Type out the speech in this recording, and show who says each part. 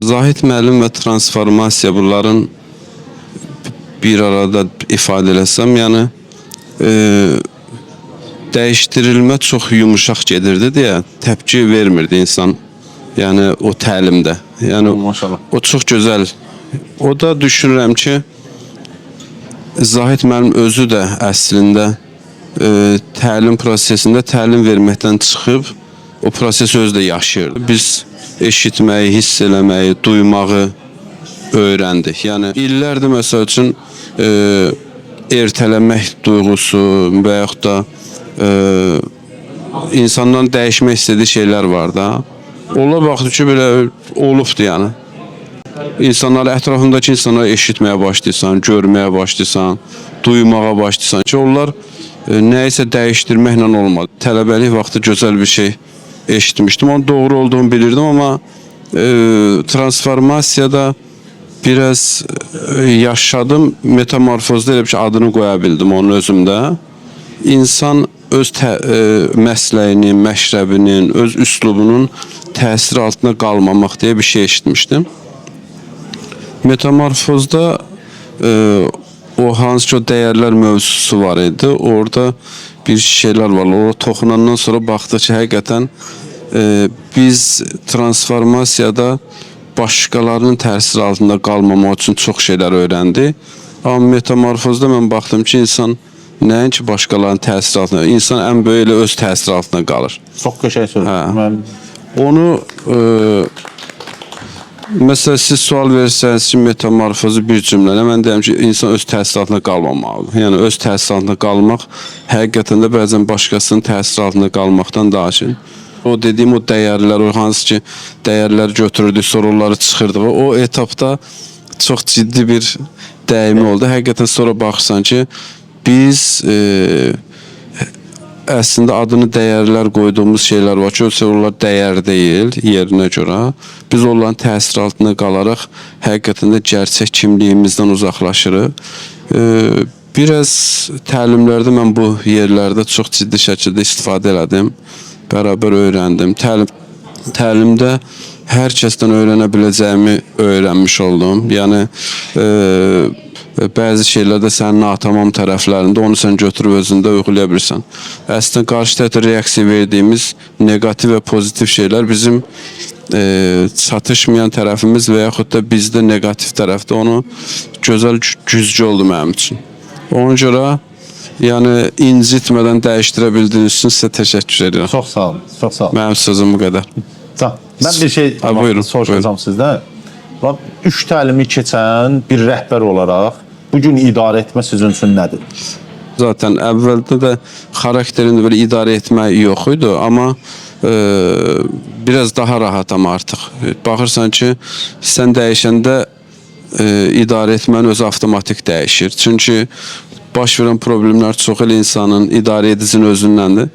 Speaker 1: Zahid müəllim və transformasiya bunların bir arada ifadə eləsəm, yəni dəyişdirilmə çox yumuşaq gedirdi deyə təpki vermirdi insan. Yəni o təlimdə. Yəni
Speaker 2: Maşallah.
Speaker 1: o çox gözəl. O da düşünürəm ki, Zahid müəllim özü də əslində təlim prosesində təlim verməkdən çıxıb o prosesi özü də yaşayırdı. Biz eşitməyi, hiss eləməyi, duymağı öyrəndik. Yəni illərdir məsəl üçün ertələmək duyğusu və yaxud da insandan dəyişmək istədiyi şeylər var da. Ola baxdı ki, belə olubdu yəni. İnsanları, ətrafındakı insanları eşitməyə başlayırsan, görməyə başlayırsan, duymağa başlayırsan ki, onlar nəyisə dəyişdirməklə olmadı. Tələbəlik vaxtı gözəl bir şey eşitmişdim. Onun doğru olduğunu bilirdim, amma transformasiyada biraz yaşadım. Metamorfozda elə bir şey adını qoya bildim onun özümdə. İnsan öz məsləyinin, məşrəbinin, öz üslubunun təsiri altında qalmamaq deyə bir şey eşitmişdim. Metamorfozda o hansı ki o dəyərlər mövzusu var idi. Orada bir şeylər var. Orada toxunandan sonra baxdı ki, həqiqətən biz transformasiyada başqalarının təsiri altında qalmamaq üçün çox şeylər öyrəndi. Amma metamorfozda mən baxdım ki, insan nəinki başqalarının təsiri altında, insan ən böyük elə öz təsiri altında qalır.
Speaker 2: Çox qəşəng sözdür.
Speaker 1: Onu mesela siz sual versəniz ki, metamorfozu bir cümlələ, mən deyəm ki, insan öz təsir altında qalmamalıdır. Yəni öz təsir altında qalmaq həqiqətən də bəzən başqasının təsir altında qalmaqdan daha şey. O dediyim o dəyərlər, o hansı ki dəyərlər götürürdük, sonra onları çıxırdıq. O etapda çox ciddi bir dəyimi oldu. Həqiqətən sonra baxırsan ki, biz əslində adını dəyərlər qoyduğumuz şeylər var ki, onlar dəyər deyil yerinə görə. Biz onların təsir altında qalaraq həqiqətən də gerçək kimliyimizdən uzaqlaşırıq. Biraz təlimlərdə mən bu yerlərdə çox ciddi şəkildə istifadə elədim. Bərabər öyrəndim. Təlimdə hər kəsdən öyrənə biləcəyimi öyrənmiş oldum. Yəni bəzi şeylərdə sənin natamam tərəflərində onu sən götürüb özündə uygulaya bilirsən. Əslində qarşı tərəfdə reaksiya verdiyimiz negativ və pozitiv şeylər bizim çatışmayan tərəfimiz və yaxud da bizdə negativ tərəfdə onu gözəl güzgü oldu mənim üçün. Ona görə yəni incitmədən dəyişdirə bildiyiniz üçün sizə təşəkkür edirəm.
Speaker 2: Çox sağ olun. Çox sağ olun.
Speaker 1: Mənim sözüm bu qədər.
Speaker 2: Mən bir şey soruşacağım sizdən. 3 təlimi keçən bir rəhbər olaraq bugün idarə etmə sizin üçün nədir?
Speaker 1: Zaten əvvəldə də xarakterində belə idarə etmək yox idi, amma biraz daha rahatam artıq. Baxırsan ki, sən dəyişəndə idarə etmənin özü avtomatik dəyişir. Çünki baş verən problemlər çox elə insanın idarə edicinin özündəndir.